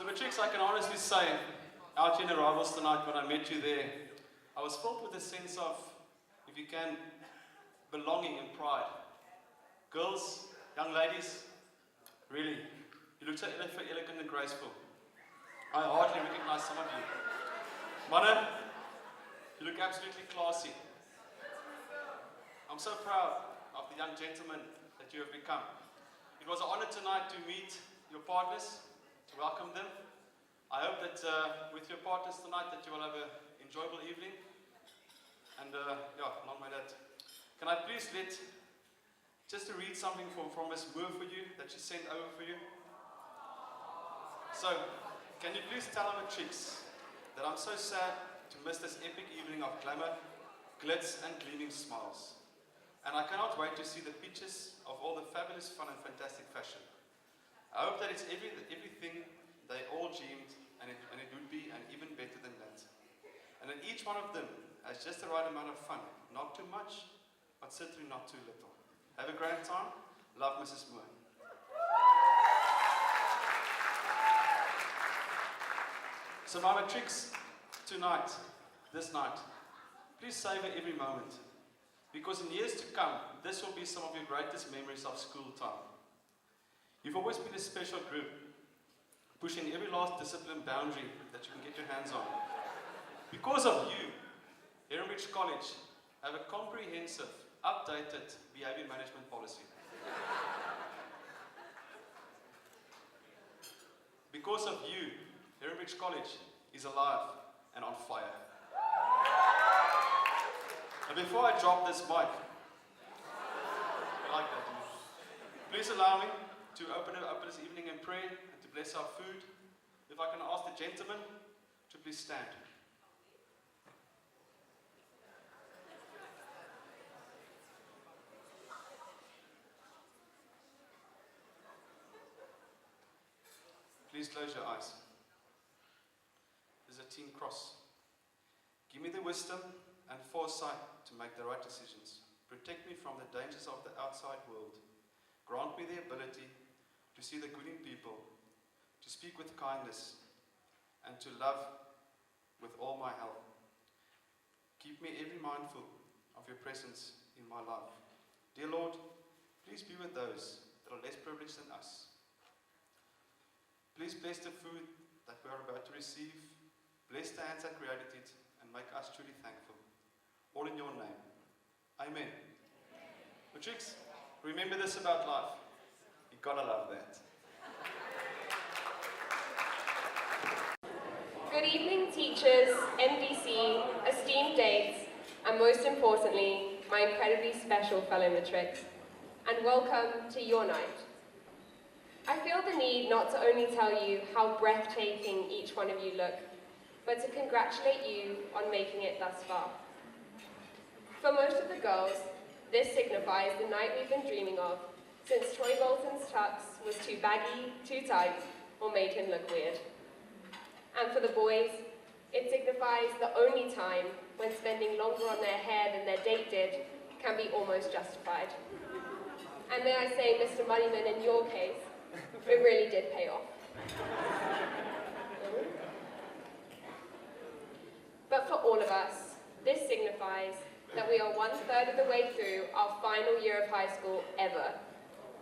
So Matrix, I can honestly say, out in arrivals tonight when I met you there, I was filled with a sense of, if you can, belonging and pride. Girls, young ladies, really, you look so elegant and graceful. I hardly recognize some of you. Manne, you look absolutely classy. I'm so proud of the young gentleman that you have become. It was an honor tonight to meet your partners, to welcome them. I hope that with your partners tonight that you will have an enjoyable evening. And along with that, can I please just to read something from Ms. Moore for you, that she sent over for you. So, can you please tell our Matrix that I'm so sad to miss this epic evening of glamour, glitz and gleaming smiles. And I cannot wait to see the pictures of all the fabulous fun and fantastic fashion. I hope that it's everything they all dreamed, and it would be, and even better than that. And that each one of them has just the right amount of fun. Not too much, but certainly not too little. Have a great time. Love, Mrs. Moore. So my Matrix, tonight, this night, please savor every moment. Because in years to come, this will be some of your greatest memories of school time. You've always been a special group, pushing every last discipline boundary that you can get your hands on. Because of you, Heronbridge College have a comprehensive, updated behavior management policy. Because of you, Heronbridge College is alive and on fire. And before I drop this mic, I like that. Please allow me to open this evening in prayer and to bless our food. If I can ask the gentlemen to please stand. Please close your eyes. There's a teen cross. Give me the wisdom and foresight to make the right decisions. Protect me from the dangers of the outside world. Grant me the ability to see the good in people, to speak with kindness, and to love with all my heart. Keep me ever mindful of your presence in my life. Dear Lord, please be with those that are less privileged than us. Please bless the food that we are about to receive. Bless the hands that created it and make us truly thankful. All in your name. Amen. Matrix, remember this about life. You gotta love that. Good evening, teachers, NVC, esteemed dates, and most importantly, my incredibly special fellow Matrix. And welcome to your night. I feel the need not to only tell you how breathtaking each one of you look, but to congratulate you on making it thus far. For most of the girls, this signifies the night we've been dreaming of, since Troy Bolton's tux was too baggy, too tight, or made him look weird. And for the boys, it signifies the only time when spending longer on their hair than their date did can be almost justified. And may I say, Mr. Moneyman, in your case, it really did pay off. But for all of us, this signifies that we are 1/3 of the way through our final year of high school ever.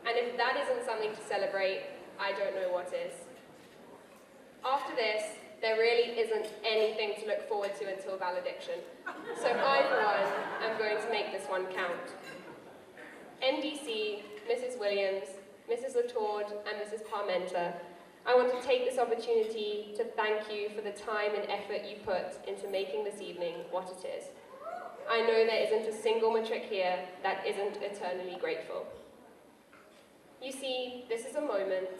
And if that isn't something to celebrate, I don't know what is. After this, there really isn't anything to look forward to until valediction. So I, for one, am going to make this one count. NDC, Mrs. Williams, Mrs. Latour, and Mrs. Parmenter, I want to take this opportunity to thank you for the time and effort you put into making this evening what it is. I know there isn't a single matric here that isn't eternally grateful. You see, this is a moment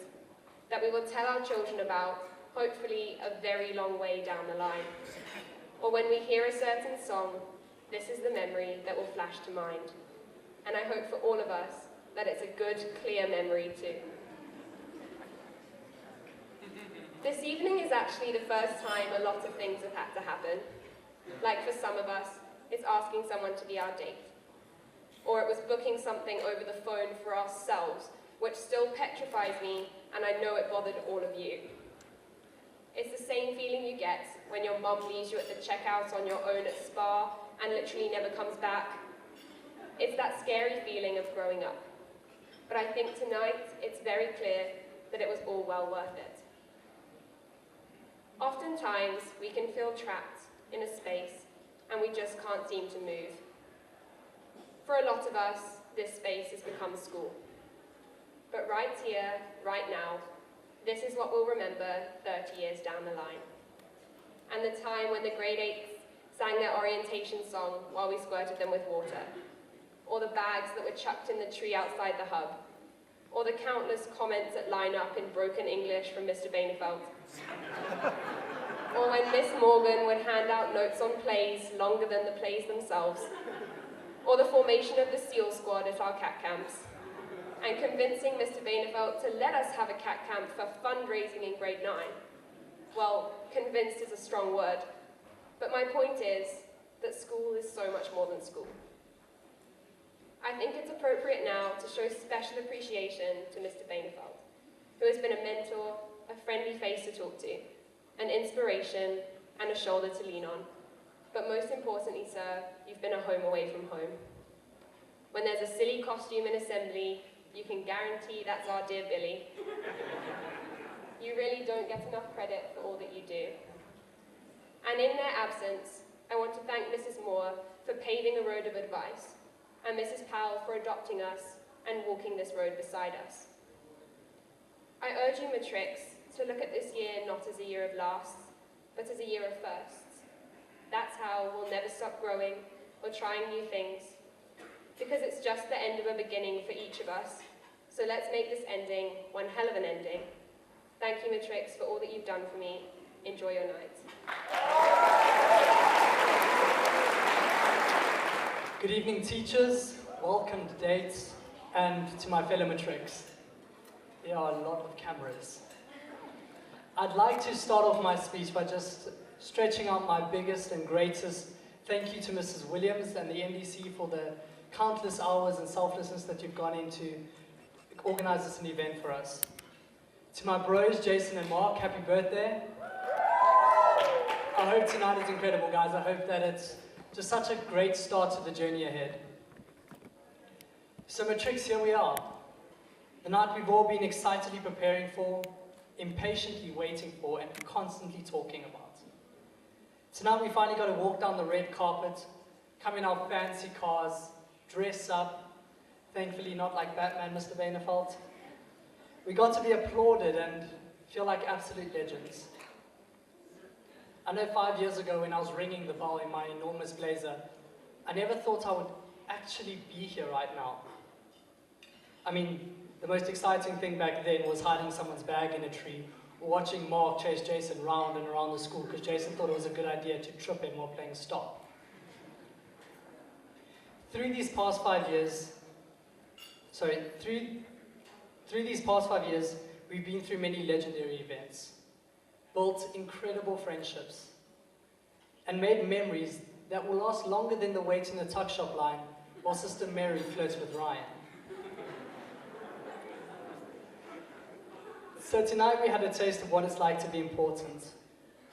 that we will tell our children about, hopefully a very long way down the line. Or when we hear a certain song, this is the memory that will flash to mind. And I hope for all of us that it's a good, clear memory too. This evening is actually the first time a lot of things have had to happen. Like for some of us, it's asking someone to be our date. Or it was booking something over the phone for ourselves, which still petrifies me, and I know it bothered all of you. It's the same feeling you get when your mum leaves you at the checkout on your own at Spa and literally never comes back. It's that scary feeling of growing up. But I think tonight it's very clear that it was all well worth it. Oftentimes, we can feel trapped in a space and we just can't seem to move. For a lot of us, this space has become school. But right here, right now, this is what we'll remember 30 years down the line. And the time when the grade 8s sang their orientation song while we squirted them with water. Or the bags that were chucked in the tree outside the hub. Or the countless comments that line up in broken English from Mr. Bainefeld. Or when Miss Morgan would hand out notes on plays longer than the plays themselves. Or the formation of the SEAL squad at our cat camps. And convincing Mr. Bainefeld to let us have a cat camp for fundraising in grade 9. Well, convinced is a strong word, but my point is that school is so much more than school. I think it's appropriate now to show special appreciation to Mr. Bainefeld, who has been a mentor, a friendly face to talk to, an inspiration, and a shoulder to lean on. But most importantly, sir, you've been a home away from home. When there's a silly costume in assembly, you can guarantee that's our dear Billy. You really don't get enough credit for all that you do. And in their absence, I want to thank Mrs. Moore for paving a road of advice, and Mrs. Powell for adopting us and walking this road beside us. I urge you, matrix, to look at this year not as a year of lasts, but as a year of firsts. That's how we'll never stop growing or trying new things, because it's just the end of a beginning for each of us. So let's make this ending one hell of an ending. Thank you, Matrix, for all that you've done for me. Enjoy your night. Good evening, teachers. Welcome to dates and to my fellow Matrix. There are a lot of cameras. I'd like to start off my speech by just stretching out my biggest and greatest thank you to Mrs. Williams and the NDC for the countless hours and selflessness that you've gone into organize this event for us. To my bros, Jason and Mark, happy birthday. I hope tonight is incredible, guys. I hope that it's just such a great start to the journey ahead. So Matrix, here we are. The night we've all been excitedly preparing for, impatiently waiting for, and constantly talking about. Tonight we finally got to walk down the red carpet, come in our fancy cars, dress up, thankfully not like Batman, Mr. Bainefeld. We got to be applauded and feel like absolute legends. I know 5 years ago when I was ringing the bell in my enormous blazer, I never thought I would actually be here right now. I mean, the most exciting thing back then was hiding someone's bag in a tree or watching Mark chase Jason round and around the school because Jason thought it was a good idea to trip him while playing stop. Through these past 5 years, we've been through many legendary events, built incredible friendships, and made memories that will last longer than the wait in the tuck shop line while Sister Mary flirts with Ryan. So tonight we had a taste of what it's like to be important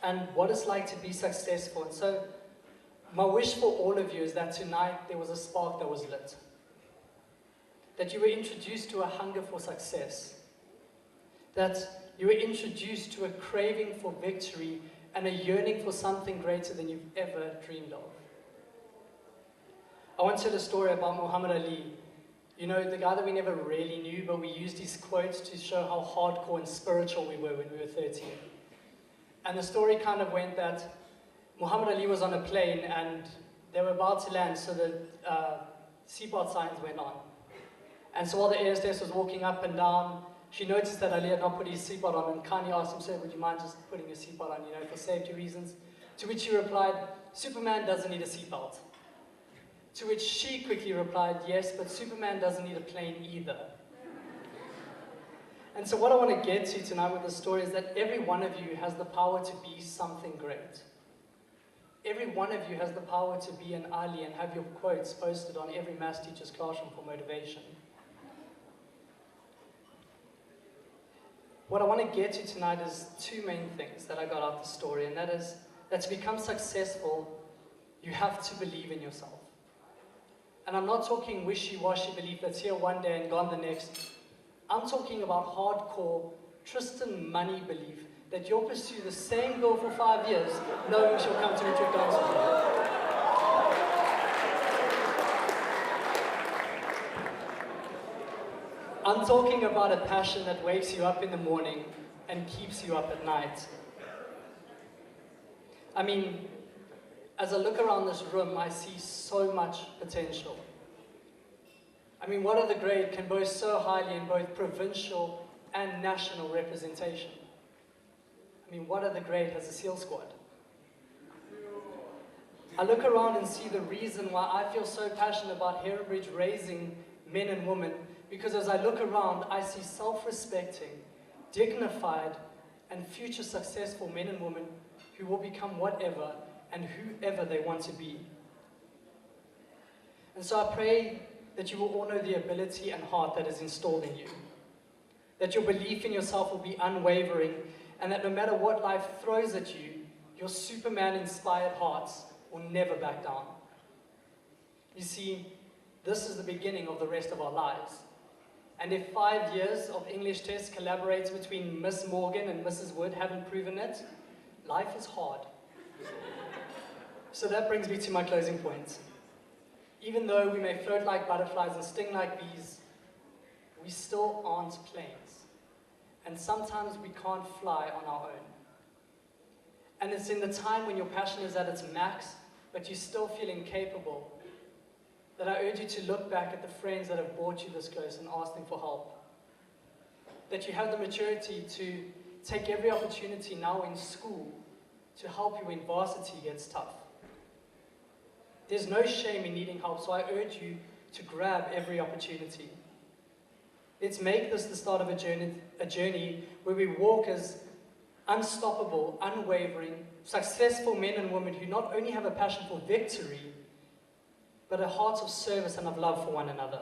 and what it's like to be successful. And so my wish for all of you is that tonight there was a spark that was lit. That you were introduced to a hunger for success. That you were introduced to a craving for victory and a yearning for something greater than you've ever dreamed of. I once heard a story about Muhammad Ali. You know, the guy that we never really knew, but we used his quotes to show how hardcore and spiritual we were when we were 13. And the story kind of went that Muhammad Ali was on a plane and they were about to land, so the seatbelt signs went on. And so while the air hostess was walking up and down, she noticed that Ali had not put his seatbelt on and kindly asked him, "Sir, would you mind just putting your seatbelt on, for safety reasons?" To which he replied, "Superman doesn't need a seatbelt." To which she quickly replied, "Yes, but Superman doesn't need a plane either." And so what I want to get to tonight with this story is that every one of you has the power to be something great. Every one of you has the power to be an Ali and have your quotes posted on every maths teacher's classroom for motivation. what I want to get to tonight is two main things that I got out of the story, and that is that to become successful, you have to believe in yourself. And I'm not talking wishy-washy belief that's here one day and gone the next. I'm talking about hardcore Tristan money belief that you'll pursue the same goal for 5 years, knowing she'll come to meet your councillor. I'm talking about a passion that wakes you up in the morning and keeps you up at night. I mean, as I look around this room, I see so much potential. I mean, what other grade can boast so highly in both provincial and national representation? I mean, what other grade has a SEAL squad? I look around and see the reason why I feel so passionate about Heronbridge raising men and women, because as I look around, I see self-respecting, dignified, and future successful men and women who will become whatever and whoever they want to be. And so I pray that you will all know the ability and heart that is installed in you, that your belief in yourself will be unwavering, and that no matter what life throws at you, your Superman-inspired hearts will never back down. You see, this is the beginning of the rest of our lives. And if 5 years of English tests collaborates between Miss Morgan and Mrs. Wood haven't proven it, life is hard. So that brings me to my closing point. Even though we may float like butterflies and sting like bees, we still aren't planes. And sometimes we can't fly on our own. And it's in the time when your passion is at its max, but you still feel incapable, that I urge you to look back at the friends that have brought you this close and ask them for help. That you have the maturity to take every opportunity now in school to help you when varsity gets tough. There's no shame in needing help, so I urge you to grab every opportunity. Let's make this the start of a journey where we walk as unstoppable, unwavering, successful men and women who not only have a passion for victory, but a heart of service and of love for one another.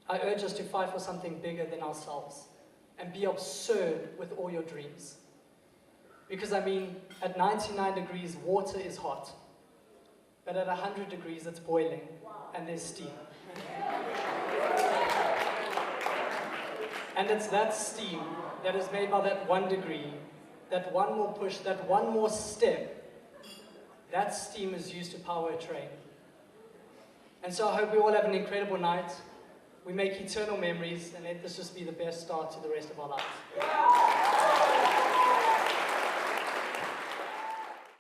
I urge us to fight for something bigger than ourselves and be absurd with all your dreams. Because I mean, at 99 degrees, water is hot. But at 100 degrees, it's boiling, and there's steam. And it's that steam that is made by that 1 degree, that one more push, that one more step. That steam is used to power a train. And so I hope we all have an incredible night. We make eternal memories, and let this just be the best start to the rest of our lives.